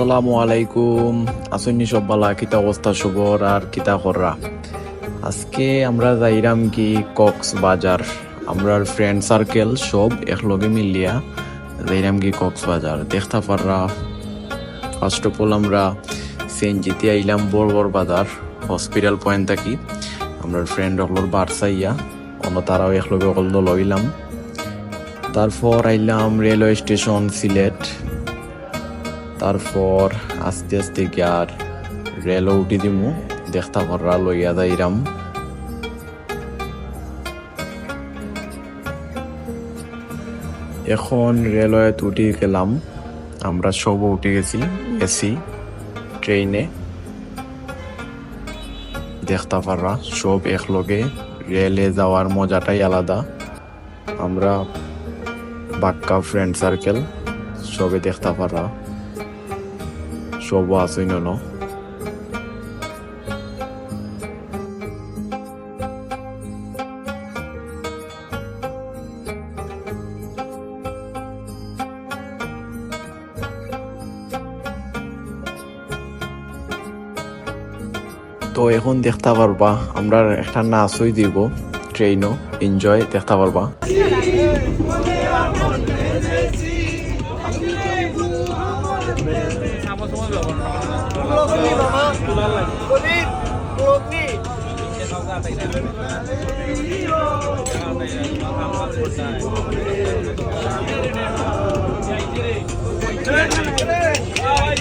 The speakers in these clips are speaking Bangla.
আসসালামু আলাইকুম। আসুননি সব বালা, কিতা অবস্থা সবর আর কিতা কররা? আজকে আমরা যাইরাম কি কক্সবাজার। আমরার ফ্রেন্ড সার্কেল সব একলগে মিলিয়া যাইরাম কি কক্সবাজার দেখতে পাররা। ফার্স্ট অফ অল আমরা সিএনজিতে আইলাম বড় বাজার হসপিটাল পয়েন্ট থাকি। আমরা ফ্রেন্ড হলর বারসাইয়া অন্য তারাও একলগে হল লইলাম। তারপর আইলাম রেলওয়ে স্টেশন সিলেট। তারপর আস্তে আস্তে গিয়ার রেলও উঠি দিমু দেখতা ভররা লইয়া যাইরাম। এখন রেলওয়ে উঠে গেলাম, আমরা সব উঠে গেছি এসি ট্রেনে। দেখতা পাররা সব একলগে রেলে যাওয়ার মজাটাই আলাদা। আমরা বাক্কা ফ্রেন্ড সার্কেল সবে দেখতা পাররা সব আসই ন। তো এখন দেখতে পারবা আমরা একটা নাচই দিব ট্রেনও, এনজয় দেখতে পারবা।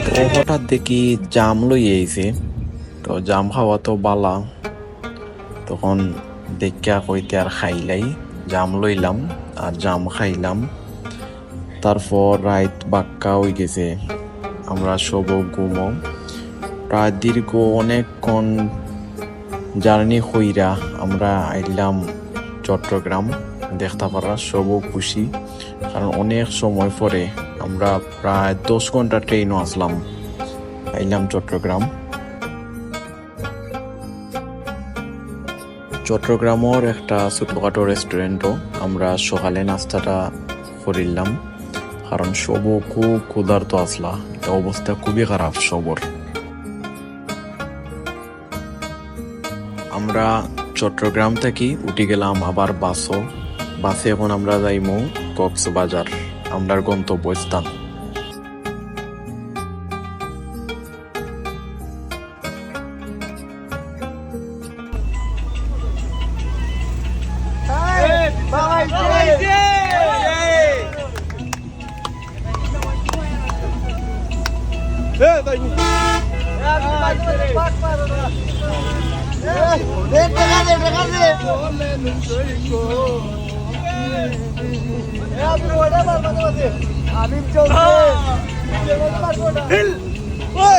তো হঠাৎ দেখি জাম লই আইছে, তো জাম খাওয়া তো বালা। তখন দেখা কইতে আর খাইলাই, জাম লইলাম আর জাম খাইলাম। তারপর রাত বাক্কা হয়ে গেছে, আমরা সব ঘুমো। প্রায় দীর্ঘ অনেকক্ষণ জার্নি হইরা আমরা আইলাম চট্টগ্রাম। দেখতে পারা সব খুশি, কারণ অনেক সময় পরে আমরা প্রায় 10 ঘন্টা ট্রেনও আসলাম, আইলাম চট্টগ্রাম। চট্টগ্রামের একটা ছোটখাটো রেস্টুরেন্টও আমরা সকালে নাস্তাটা করিলাম, কারণ সব খুব ক্ষুধার্ত আসলা, অবস্থা খুবই খারাপ সবর। আমরা চট্টগ্রাম থেকে উঠে গেলাম আবার বাসে এখন আমরা যাইমু কক্সবাজার, আমরার গন্তব্যস্থান।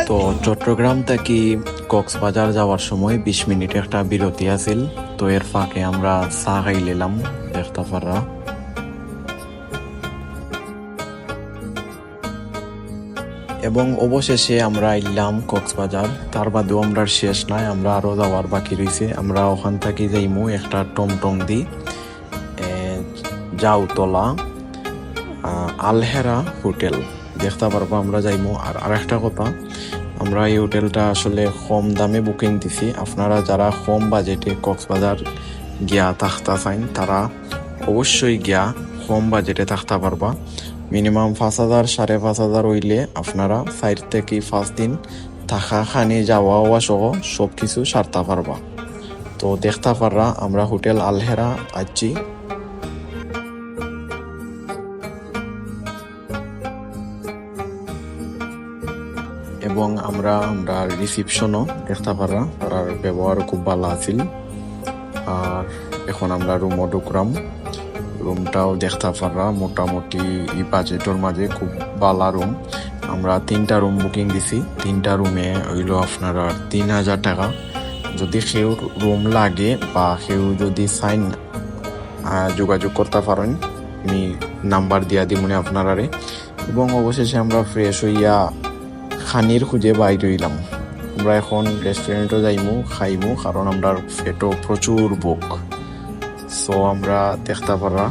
তো চট্টগ্রাম থেকে কক্সবাজার যাওয়ার সময় 20 মিনিট একটা বিরতি আছিল, তো এর ফাঁকে আমরা চা খাই নিলাম দেখতে পাররা। এবং অবশেষে আমরা আইলাম কক্সবাজার। তার বাদেও আমরা শেষ নাই, আমরা আরো যাওয়ার বাকি রয়েছে। আমরা ওখান থেকে যাইমু একটা টমটম দি জাউতলা আলহেরা হোটেল দেখতে পারবো, আমরা যাইমু। আর আরেকটা কথা, আমরা এই হোটেলটা আসলে কম দামে বুকিং দিছি। আপনারা যারা কম বাজেটে কক্সবাজার গিয়া থাকতে চান, তারা অবশ্যই গিয়া কম বাজেটে থাকতে পারবা। মিনিমাম 5,000 5,500 হইলে আপনারা 4 থেকে 5 দিন থাকা খানি যাওয়া হওয়া সহ সব কিছু সারতে পারবা। তো দেখতে পাররা আমরা হোটেল আলহেরা আছি। এবং আমরা রিসিপশনও দেখতে পাররা, তার ব্যবহার খুব ভালো আছিল। আর এখন আমরা রুমও ঢুকলাম, রুমটাও দেখতে পাররা মোটামুটি এই বাজেটের মাঝে খুব ভালো রুম। আমরা 3টা রুম বুকিং দিছি, 3টা রুমে হইল আপনারা 3,000 টাকা। যদি কেউ রুম লাগে বা কেউ যদি চাইন যোগাযোগ করতে পারেন, আমি নাম্বার দিয়া দিমুনি আপনারারে। এবং অবশেষে আমরা ফ্রেশ হইয়া খানির খুঁজে বাইর হইলাম। আমরা এখন রেস্টুরেন্টও যাইমু খাইমু, কারণ আমরা পেটও প্রচুর বুক। সো আমরা দেখতে পারা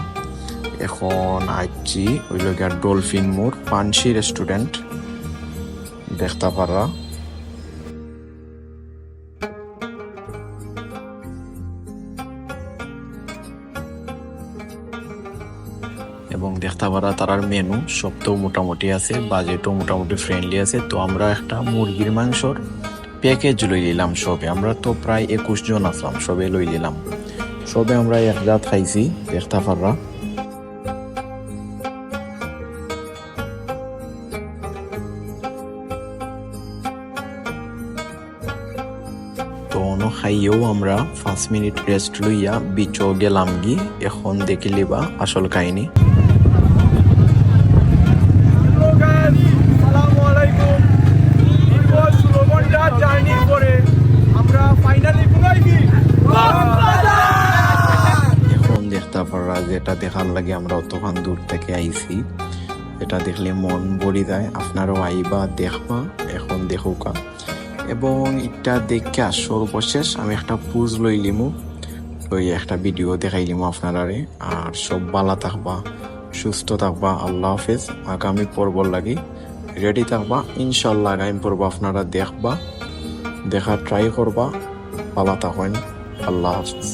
এখন আইছি হইল গিয়া ডলফিন মোড় পানসি রেস্টুরেন্ট। দেখতে পারা। এবং দেখতে পারা তারার মেনু সব তো মোটামুটি আছে, বাজেটও মোটামুটি ফ্রেন্ডলি আছে। তো আমরা একটা মুরগির মাংসর প্যাকেজ লই নিলাম সবে, আমরা তো প্রায় 21 জন আসলাম, সবে লই নিলাম। সবে আমরা এক রাত খাইছি দেখতে পারা। তো খাইয়েও আমরা 5 মিনিট রেস্ট লইয়া বিচও গেলাম গি। এখন দেখি লিবা আসল কাহিনী। এখন দেখতে পারা যেটা দেখার লাগে আমরা অতখান দূর থেকে আইছি, এটা দেখলে মন ভরি যায়। আপনারাও আইবা দেখবা, এখন দেখুকা। এবং এটা দেখে সর্বশেষ আমি একটা পুজ লইলিমু, ওই একটা ভিডিও দেখাইলিমু আপনারারে। আর সব ভালো থাকবা, সুস্থ থাকবা। আল্লাহ হাফেজ। আগামী পর্ব লাগি রেডি থাকবা। ইনশাল্লাহ আগামী পর্ব আপনারা দেখবা, দেখার ট্রাই করবা। ভালো থাকেন। আল্লাহ হাফেজ।